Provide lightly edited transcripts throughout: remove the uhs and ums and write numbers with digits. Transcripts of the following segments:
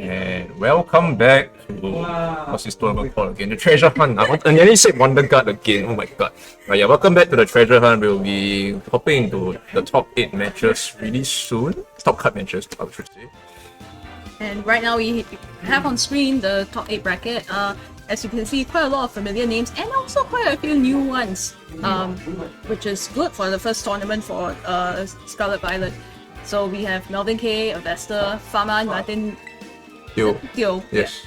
And welcome back to what's this tournament called again? The Treasure Hunt. I nearly said Wonder Guard again. Oh my god. But yeah, welcome back to the Treasure Hunt. We'll be hopping into the top 8 matches really soon. Top cut matches, I should say. And right now we have on screen the top 8 bracket. As you can see, quite a lot of familiar names and also quite a few new ones, which is good for the first tournament for Scarlet Violet. So we have Melvin K, Avesta, Faman, Martin, Teo. Yes.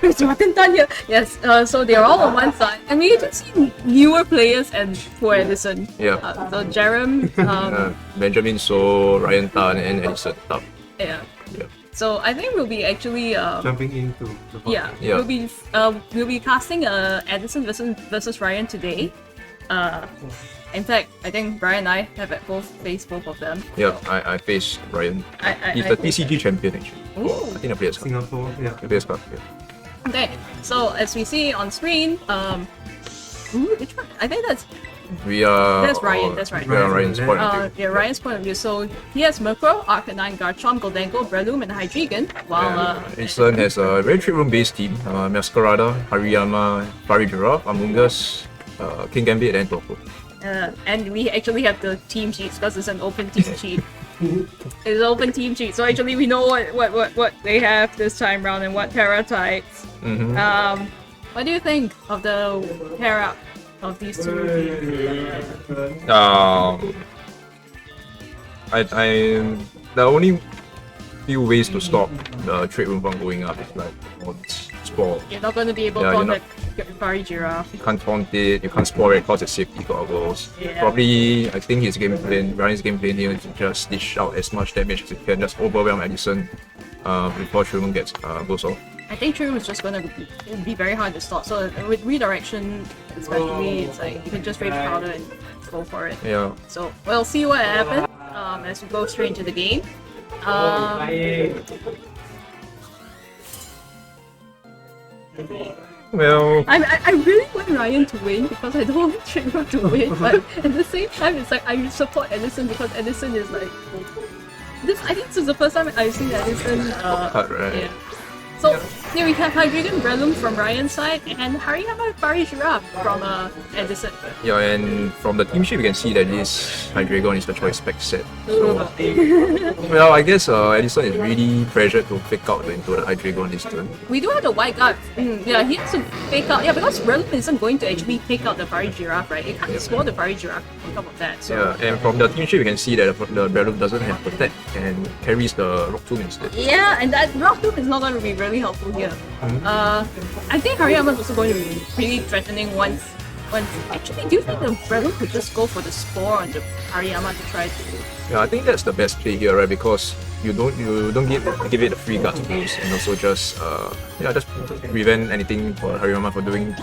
It's Martin Tan here. Yes, so they're all on one side. And we just see newer players and for Edison. Yeah. So Jerem, Benjamin So, Ryan Tan, and Edison Tam. yeah. So I think we'll be actually jumping into the podcast. Yeah. we'll be casting Edison versus Ryan today. In fact, I think Brian and I have faced both of them. Yeah, I faced Ryan. He's the TCG champion actually. Ooh. I think the Players Cup. Singapore, yeah. The Players Cup, yeah. Okay, so as we see on screen, which one? I think that's Ryan. That's right. We are Ryan's point of view. Yeah, Ryan's point of view. So he has Murkrow, Arcanine, Garchomp, Goldengo, Breloom, and Hydreigon. While Edison has a very room based team. Masquerada, Hariyama, Fari Giraffe, Amoonguss, King Gambit, and Tofu. and we actually have the team sheets because it's an open team sheet. It's an open team sheet, so actually we know what they have this time round and what Terra types. What do you think of the pair up of these two? The only few ways to stop the trade room from going up is like spore. You're not going to be able to taunt that Fari Giraffe. You can't taunt it, you can't spore it because it's safety goggles. Yeah. Probably, I think Ryan's game plan here is to just dish out as much damage as you can, just overwhelm Edison before Sherman goes off. I think True is just going to be very hard to stop. So with redirection, especially, it's like you can just raid powder and go for it. Yeah. So we'll see what happens as we go straight into the game. Well, I really want Ryan to win because I don't want Trigger to win, but at the same time, it's like I support Edison because Edison is like I think this is the first time I've seen Edison. cut, right? Yeah. So here we have Hydreigon, Breloom from Ryan's side and Hariyama Fari Giraffe from Edison. Yeah, and from the team sheet we can see that this Hydreigon is the choice spec set. Ooh. Well, I guess Edison is really pressured to pick out into the Hydreigon this turn. We do have the white guard. Yeah, he has to fake out. Yeah, because Breloom isn't going to actually take out the Fari Giraffe, right? It can't score the Fari Giraffe on top of that. So. Yeah, and from the team sheet we can see that the Breloom doesn't have Protect and carries the Rock Tomb instead. Yeah, and that Rock Tomb is not going to be really helpful here. I think Hariyama is also going to be really threatening once. Actually, do you think the Breloom could just go for the Spore on the Hariyama to try to? Yeah, I think that's the best play here, right? Because you don't give it a free guard boost, and also just prevent anything for Hariyama for doing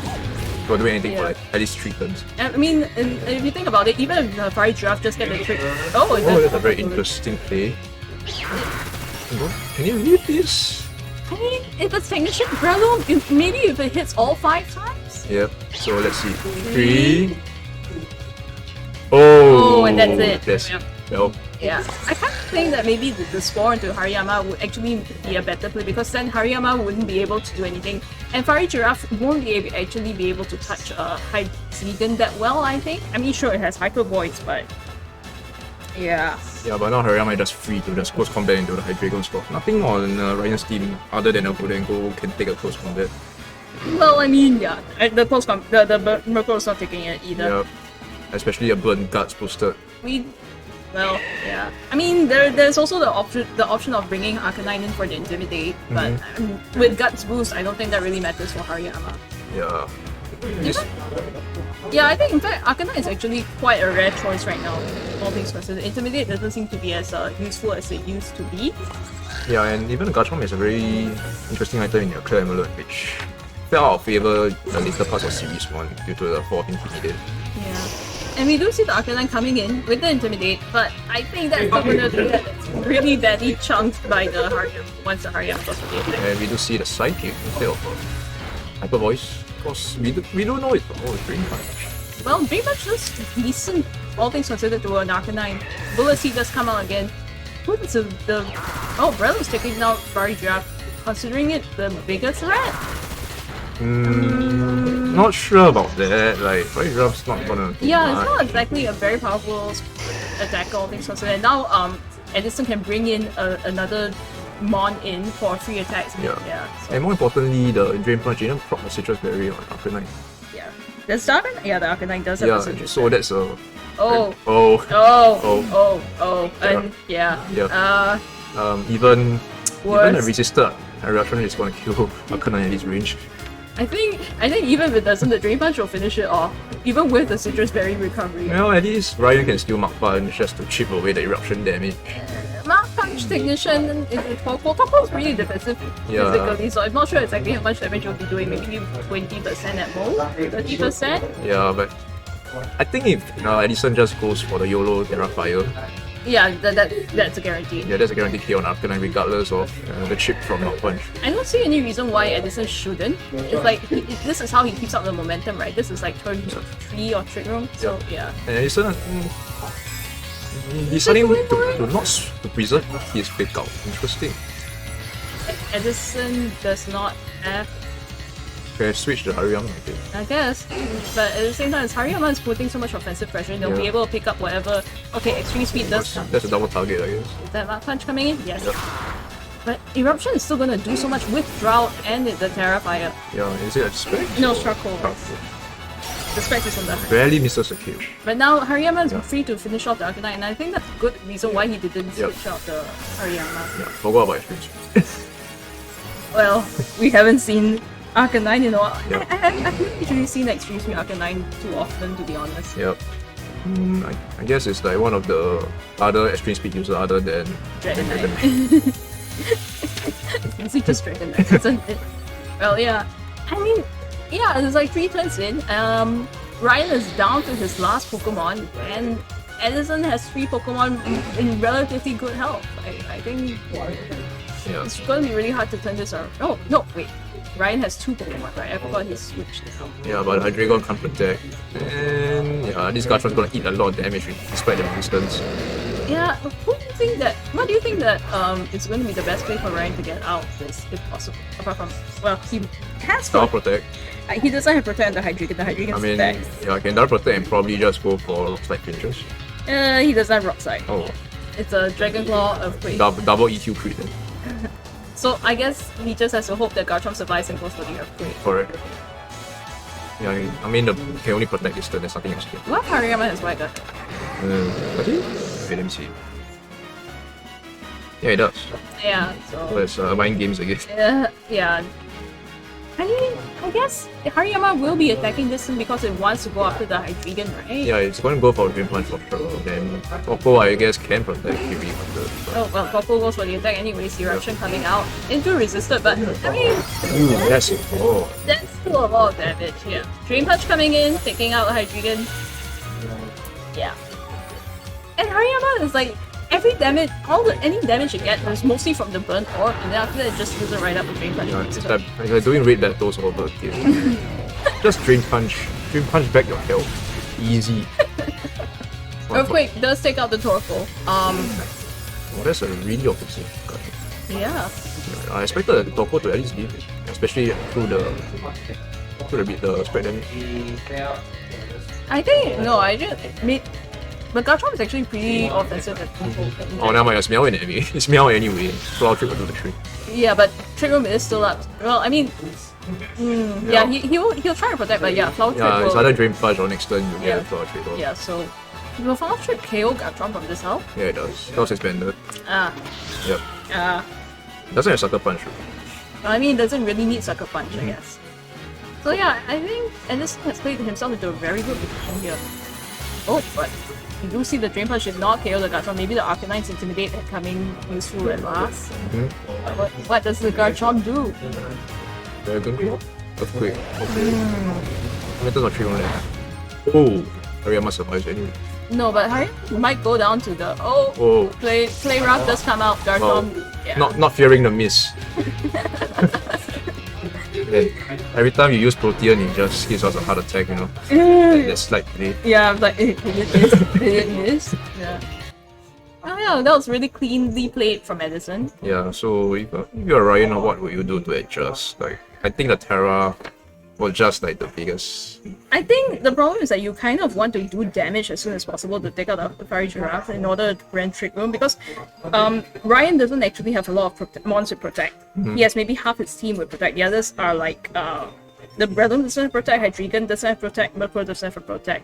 anything for like at least 3 turns. I mean, and if you think about it, even if the Fari Giraffe just get the trick. That's a very interesting play. Can you read this? I mean, if it's Technician Breloom, maybe if it hits all 5 times? Yep, so let's see. 3. Oh, and that's it. Yes. Yep. Well, yeah, I kind of think that maybe the Spore into Hariyama would actually be a better play because then Hariyama wouldn't be able to do anything, and Fari Giraffe won't actually be able to touch Hydreigon that well. I think. I mean, sure, it has Hyper Voids, but yeah. Yeah, but now Hariyama is just free to just close combat into the Hydreigon spot. Nothing on Ryan's team other than a Goldengo can take a close combat. Well, I mean, yeah, the Murkrow is not taking it either. Yeah, especially a Burn Guards boosted. Well, yeah. I mean, there's also the option of bringing Arcanine in for the Intimidate, but with Guts boost, I don't think that really matters for Hariyama. Yeah. Yeah, I think in fact Arcanine is actually quite a rare choice right now. All things considered, Intimidate doesn't seem to be as useful as it used to be. Yeah, and even the Garchomp is a very interesting item in your Clear Amulet, which fell out of favor the later parts of Series 1 due to the 4th Intimidate. Yeah. And we do see the Arcanine coming in with the Intimidate, but I think that's not going to get really badly chunked by the Hariyama once the Hariyama goes for the attack. And we do see the Psychic instead of Hyper Voice, because we don't know it's Drain Punch. Well, Drain Punch is decent, all things considered, to an Arcanine. Bullet Seed does come out again. What's the Oh, Brelo's taking out Fiery Giraffe, considering it the bigger threat. Not sure about that. Like, Fire Giraffe's not gonna. do Yeah, it's much. not exactly a very powerful attacker, all things considered. Now, Edison can bring in another Mon in for free attacks. Yeah. So, And more importantly, the Drain Punch didn't proc the Citrus Berry on Arcanine. yeah. Does the Arcanine? Yeah, the Arcanine does have Yeah, the Citrus. so that's a. Oh. Oh. And yeah. Yeah. Even a Worse. resisted reaction is gonna kill Arcanine at this range. I think even if it doesn't, the Drain Punch will finish it off, even with the Citrus Berry recovery. Well, at least Ryan can still Mark Punch just to chip away the eruption damage. Mark Punch Technician is Topo's really defensive Yeah. physically, so I'm not sure exactly how much damage you'll be doing, maybe 20% at most, 30%. Yeah, but I think if Edison just goes for the YOLO Terra Fire, Yeah, that's a guarantee. yeah, that's a guaranteed kill on Arcanine regardless of the chip from Mark Punch. I don't see any reason why Edison shouldn't. It's like, this is how he keeps up the momentum, right? This is like turn 3 or Trick Room, so yeah. And Edison deciding to not to preserve his fake out. Interesting. Edison does not have, Can I switch to Hariyama, I think. I guess, but at the same time, Hariyama is putting so much offensive pressure, they'll be Yeah. able to pick up whatever. Okay, Extreme Speed does come. That's a double target, I guess. Is that Mark Punch coming in? Yes. Yep. But Eruption is still gonna do so much with Drought and the Terra Fire. Yeah, is it a spec? No, Struckle. Oh, The spec is on the high. barely misses a kill. But now Hariyama is Yeah. free to finish off the Arcanine, and I think that's a good reason why he didn't Yep. switch out the Hariyama. Yeah, forgot about experience. Well, we haven't seen Arcanine in a while. Yep. I haven't usually seen Extreme Speed Arcanine too often, to be honest. Yep. I guess it's like one of the other extreme speed users other than Dragonite. Is it just Dragonite, isn't it? Well, yeah. I mean, yeah, it's like 3 turns in. Ryan is down to his last Pokemon, and Edison has 3 Pokemon in relatively good health. I think Yeah. it's going to be really hard to turn this around. Oh, no, wait. Ryan has 2 Pokemon, right? I forgot he switched now. Yeah, but Hydreigon can't protect. And yeah, this Garchom's gonna eat a lot of damage despite the distance. Yeah, what do you think that is going to be the best way for Ryan to get out of this, if possible? Apart from, well, he has Star Protect. he doesn't have Protect on the Hydreigon. The Hydreigon I mean, stacks. yeah, I can Star Protect and probably just go for Rock-Slide Pinches. He doesn't have Rock Slide. Oh, It's a Dragon Claw Earthquake. double EQ crit then. So I guess he just has to hope that Garchomp survives and goes for the Earthquake. Correct. Yeah, I mean, the can only protect this turn, there's nothing else to do. What Hariyama has White Guard? Does he? Wait, let me see. Yeah, it does. Yeah, So so it's mind games, I guess. yeah. I mean, I guess Hariyama will be attacking this thing because it wants to go after the Hydreigon, right? Yeah, it's going to go for Dream Punch for sure. Then Coco, I guess, can protect if he wanted. Oh well, Goku goes for the attack anyways. Eruption coming out into resisted, but I mean Ooh, that's it. Oh. that's still a lot of damage. Yeah, Dream Punch coming in, taking out Hydreigon. Yeah, and Hariyama is like every damage, any damage you get is mostly from the burnt orb, and then after that it just fills it right up with Dream Punch. Yeah, it's like doing raid battles over again. Just Dream Punch back your health. Easy. Earthquake does take out the Torkoal. Oh, that's a really offensive card. Yeah. I expected the Toko to at least give, especially through the spread damage. I think no, I just made. But Garchomp is actually pretty offensive at people. Oh, now my Meow enemy. It's Meow anyway. Flower Trick will do the trick. Yeah, but Trick Room is still up. Well, I mean, yeah, he'll try to protect, but yeah, Flower Trick Yeah, it's will. either Dream Punch or next turn you Yeah. get Flower Trick. Or... Yeah, so will Flower Trick KO Garchomp from this health? Yeah, it does. That was expanded. Ah, Yep. Doesn't have Sucker Punch. I mean, it doesn't really need Sucker Punch, I guess. So yeah, I think Edison has played himself into a very good position here. Oh, but you do see the Drain Punch did not KO the Garchomp. Maybe the Arcanine's Intimidate had coming useful at last. What does the Garchomp do? Dragon Claw? Earthquake. Okay. Metals are 3 on that. Oh! Hariyama survives anyway. No, but Harry might go down to the Oh. play rough does come out. Garchomp, yeah. Not fearing the miss. Then, every time you use Protean, it just gives us a heart attack, you know. That slight play. Yeah, I'm like, did it miss? Yeah. Oh yeah, that was really cleanly played from Edison. Yeah, so if you're Ryan, what would you do to adjust? Like, I think the Terra was just like the biggest. I think the problem is that you kind of want to do damage as soon as possible to take out the Fiery Giraffe in order to prevent Trick Room, because Ryan doesn't actually have a lot of mons to protect. He has maybe half his team with protect. The others are like the Breloom doesn't have protect, Hydreigon doesn't have protect, Merfolk doesn't have protect.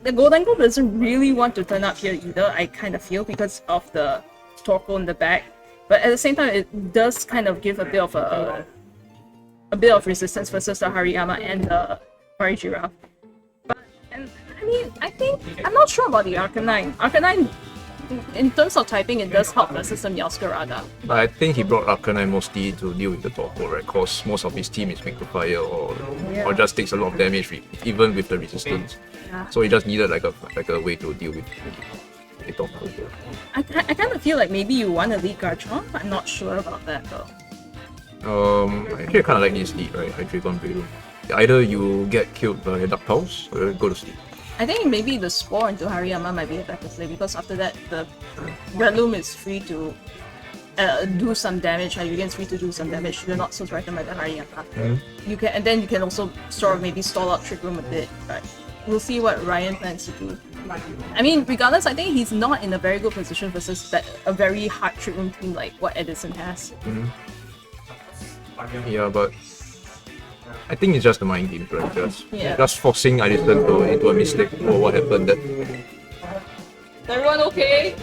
The Goldengo doesn't really want to turn up here either, I kind of feel, because of the Torkoal in the back. But at the same time, it does kind of give a bit of resistance versus the Hariyama and the Fiery Giraffe. But I think I'm not sure about the Arcanine. Arcanine, in terms of typing, it does help versus the Meowscarada. But I think he brought Arcanine mostly to deal with the Torkoal, right? Because most of his team is weak to fire or just takes a lot of damage even with the resistance. Yeah. So he just needed like a way to deal with the Torkoal. I kind of feel like maybe you want to lead Garchomp. I'm not sure about that though. Actually I kind of like this lead, right? Hydreigon Breloom. Either you get killed by Ducktales or you go to sleep. I think maybe the Spore into Hariyama might be a better play, because after that the Breloom is free to do some damage. Hydreigon's free to do some damage. You're not so threatened by the Hariyama. You can, and then you can also sort of maybe stall out Trick Room a bit. But we'll see what Ryan plans to do. I mean, regardless, I think he's not in a very good position versus a very hard Trick Room team like what Edison has. Yeah, but I think it's just the mind games, right? Yeah. Just forcing Edison into a mistake or what happened that. Everyone okay?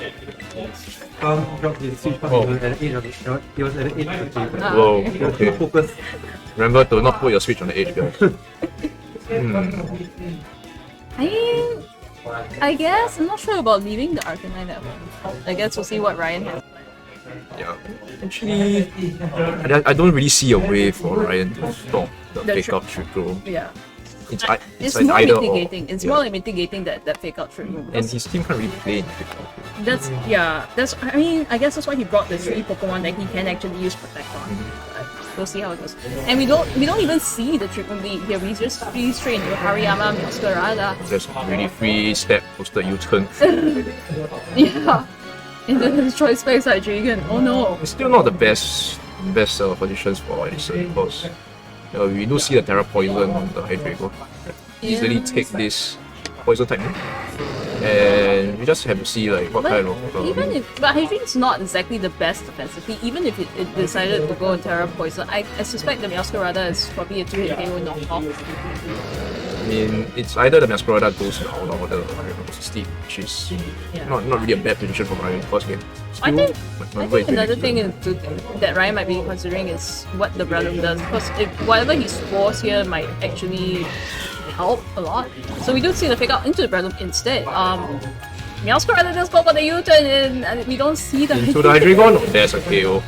Dropped his switch Oh. he was at the edge of the shot. He was at the edge of the table. Whoa, He was okay. too focused. Remember to not put your switch on the edge, guys. I guess I'm not sure about leaving the Arcanine at home. I guess we'll see what Ryan has. Yeah. Actually, I don't really see a way for Ryan to stop the The fake out Trick Room. Yeah. It's It's like more either or. mitigating. It's Yeah. more like mitigating that fake out Trick Room. And his team can't really play in fake out. That's I mean, I guess that's why he brought the 3 Pokemon that he can actually use Protect on. But we'll see how it goes. And we don't even see the Trick Room lead here. We just free straight into Hariyama, Meowscarada. Just really free step, posted U-turn. Yeah. Into his choice space Hydreigon. Oh no. It's still not the best positions for Edison because we do see the Terra Poison on the Hydreigon. Easily take this poison type move. And we just have to see like what kind of But Hydreigon's not exactly the best defensively. Even if it decided to go in Terra Poison, I suspect the Meowscarada is probably a 2-hit KO knockoff. I mean, it's either the Meowscarada goes down or the Steep, which is not really a bad position for Ryan first game. I think another thing thing that Ryan might be considering is what the Breloom does, because if whatever he scores here might actually help a lot. So we do see the fake out into the Breloom instead. Meowscarada does go for the U-turn and we don't see the into the Hydreigon. Oh, there's a KO.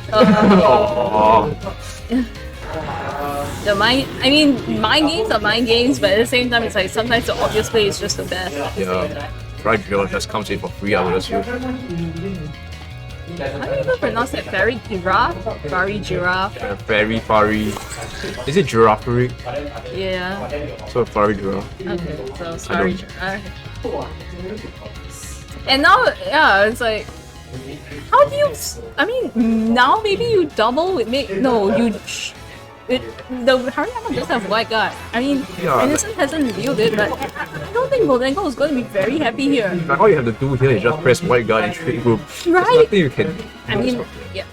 mind games are mind games, but at the same time it's like sometimes the obvious play is just the best. Yeah, Hydreigon just comes in for free, I would assume. How do you even pronounce that? Fairy Giraffe? Fairy Giraffe? Fairy. Is it Giraffe? Yeah. So Fairy Giraffe. Okay, so Fairy Giraffe. And now, yeah, it's like, how do you? I mean, now maybe you double with the Hariyama does have white guard. I mean, Edison hasn't revealed it, but I don't think Goldengo is going to be very happy here. Like, all you have to do here is just press white guard and Trick Room. Right? There's nothing you can. I mean, yeah.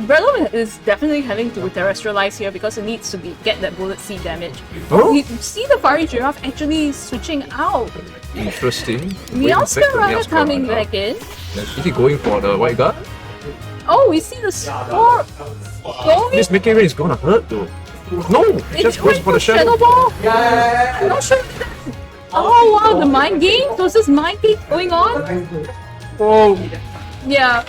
Breloom is definitely having to terrestrialize here because it needs to get that bullet seed damage. Oh? We see the Fiery Giraffe actually switching out. Interesting. Meowscarada coming back in. Is he going for the white guard? Oh, we see the Spore going. This Mickey Ray is gonna hurt though. No, it just goes for the Shadow Ball. I'm not sure. Oh wow, the mind game? Was this mind game going on? Oh, Yeah.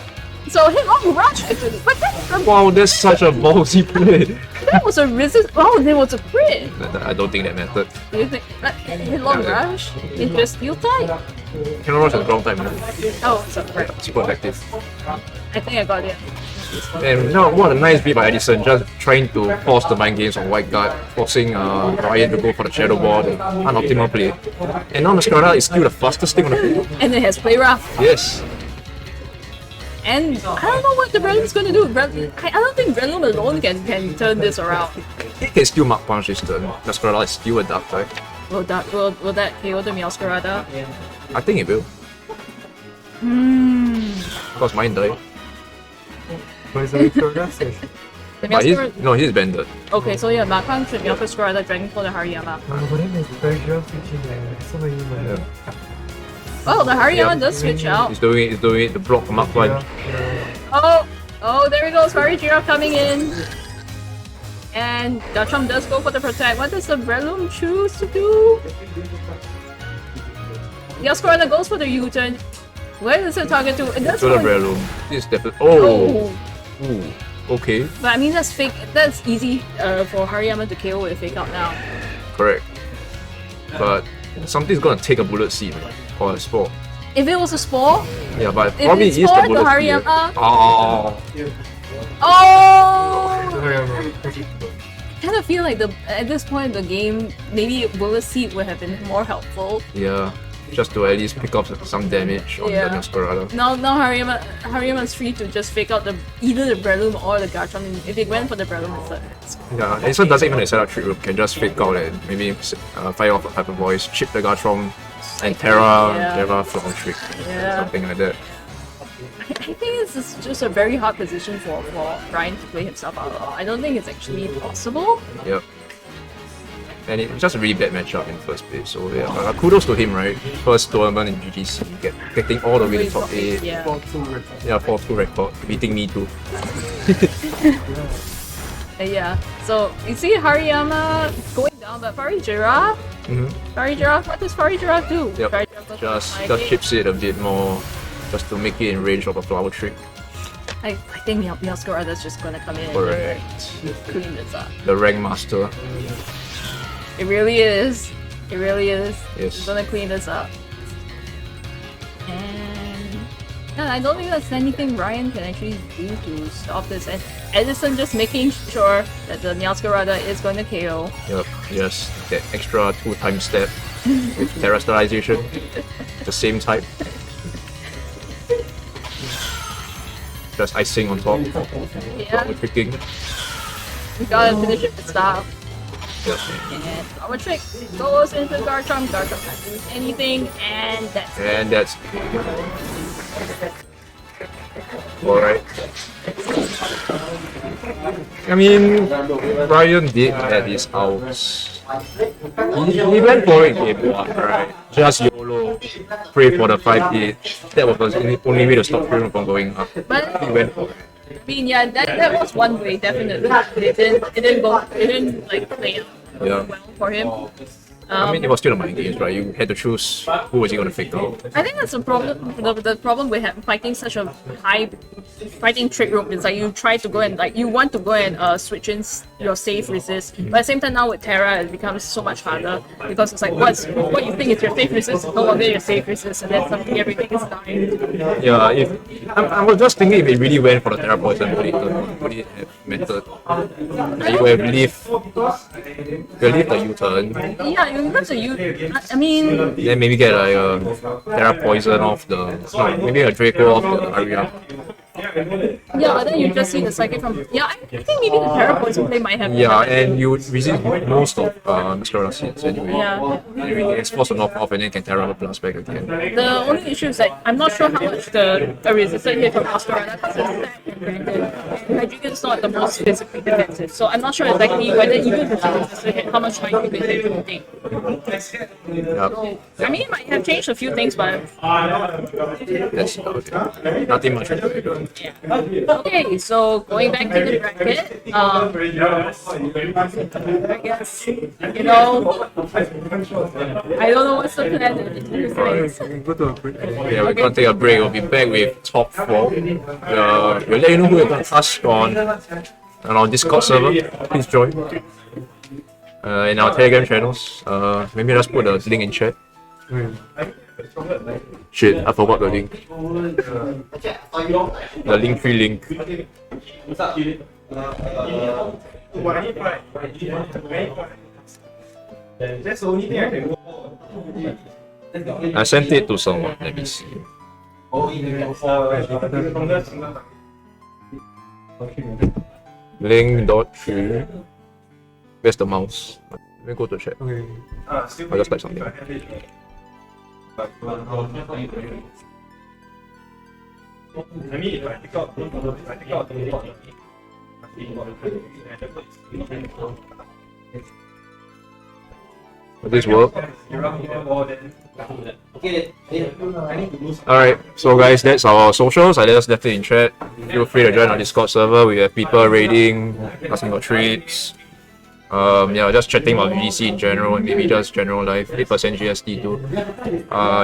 So hit on rush actually, but wow, that's such a ballsy play. that was a resist. Oh, there was a crit. I don't think that mattered. Do you think hit on rush into a steel type? Hero Rush at the wrong time, man. Oh, so right. Super effective. I think I got it. And now, what a nice beat by Edison, just trying to force the mind games on White Guard, forcing Ryan to go for the Shadow Ball, the unoptimal play. And now Masquerada is still the fastest thing on the field. And it has play rough. Yes. And I don't know what the Breloom's gonna do. I don't think Breloom alone can turn this around. He can still Mark Punch this turn. Masquerada is still a dark type. Will that KO the Meowscarada? I think it will. Because mine died. But it's a progress. The But Meowscarada. he's bended. Okay, so yeah, Mark Punch with Meowscarada Dragon for the Hariyama. But then there's Treasure switching so many money. Oh, the Hariyama does switch out. He's doing it to block Mark Punch. Oh, there he goes, Farijira coming in. And Garchomp does go for the protect. What does the Breloom choose to do? Meowscarada goes for the U-turn. Where does it target to? It does So the go- Breloom. This is definitely. Oh! Ooh. Okay. But I mean, that's fake. That's easy for Hariyama to KO with fake out now. Correct. But something's gonna take a bullet seed or a spore. If it was a spore, Yeah, but if probably it's is the for the bullet seed. Hariyama. Oh! Oh! I kind of feel like at this point in the game, maybe Bullet Seed would have been more helpful. Yeah. Just to at least pick up some damage on Yeah. the Masquerada. Now Hariyama's free to just fake out either the Breloom or the Garchomp. If he went for the Breloom instead, Yeah, Edison doesn't even set up trick room, can just fake out and maybe fire off a Hyper Voice, chip the Garchomp, and Terra Flower Trick. Yeah. Something like that. I think it's just a very hard position for Ryan to play himself out of. I don't think it's actually possible. Yep. And it's just a really bad matchup in first place. So yeah, kudos to him, right? First tournament in GGC, getting all the way to top 8. Yeah. 4-2 record, beating me too. Yeah. So you see Hariyama going down, but Farijira, what does Farijira do? Yep. Farijira goes for Just the chips it a bit more, just to make it in range of a Flower Trick. I think Meowscarada's just gonna come in Correct. and clean this up. The Rank Master. It really is. It really is. Yes. It's gonna clean this up. And yeah, I don't think there's anything Ryan can actually do to stop this. And Edison just making sure that the Meowscarada is going to KO. Yep, just that extra 2-time step with Terra Sterilization. The same type. Just icing on top. Yeah, Flower Tricking. we gotta finish it with style. Yep. And our trick goes into Garchomp. Garchomp can't do anything, and that's it. And that's alright. I mean, Ryan did have his outs. He went for it game 1, right? Just YOLO, pray for the 5-8. That was the only way to stop him from going up. But He went for it. I mean, yeah, that was one way, definitely. It didn't like play out Yeah. well for him. I mean, it was still a mind games, right? You had to choose who was he going to fake out. I think that's the problem. The problem with fighting such a high fighting trick room is like you try to go and you want to go and switch in your safe resist, but at the same time now with Terra it becomes so much harder because it's like what you think is your safe resist is no longer your safe resist, and then suddenly everything is dying. Yeah, I was just thinking if it really went for the Terra Poison, would it have mattered? You would have leave the U-turn, Yeah, because I mean, then maybe get like a Terra Poison off maybe a Draco off the Aria. yeah, but then you just see the psychic from I think maybe the Terra Poison play might have Yeah, and you would resist most of Masquerada seeds anyway. Yeah. And you can force a knock off and then can Terra plus back again. The only issue is that I'm not sure how much the resistance hit from Masquerada because it's that and granted. Hydreigon is not the most physically defensive, so I'm not sure exactly whether even with the resistance hit, how much time you can take from the thing. Yeah, I mean, it might have changed a few things, but that's about it. Nothing much to do. yeah. Okay, so going back to the bracket, I guess, I don't know what's the plan in the phase. Go to a break. Yeah, we're gonna take a break. We'll be back with top 4. We'll let you know who we're gonna touch on our Discord server. Please join. In our Telegram channels. Maybe just put a link in chat. Shit, I forgot the link. The link free link. That's the only thing I can go. I sent it to someone. Let me see. Link dot tree. Where's the mouse? Let me go to chat. Okay. I'll just type something. I mean, if I take out the Will this work? Alright, so guys, that's our socials. I just left it in chat. Feel free to join our Discord server. We have people raiding, asking for trades. Yeah, just chatting about VC in general and maybe just general life. 8% GST too.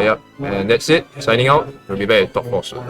Yep, and that's it. Signing out. We'll be back at Top 4 soon.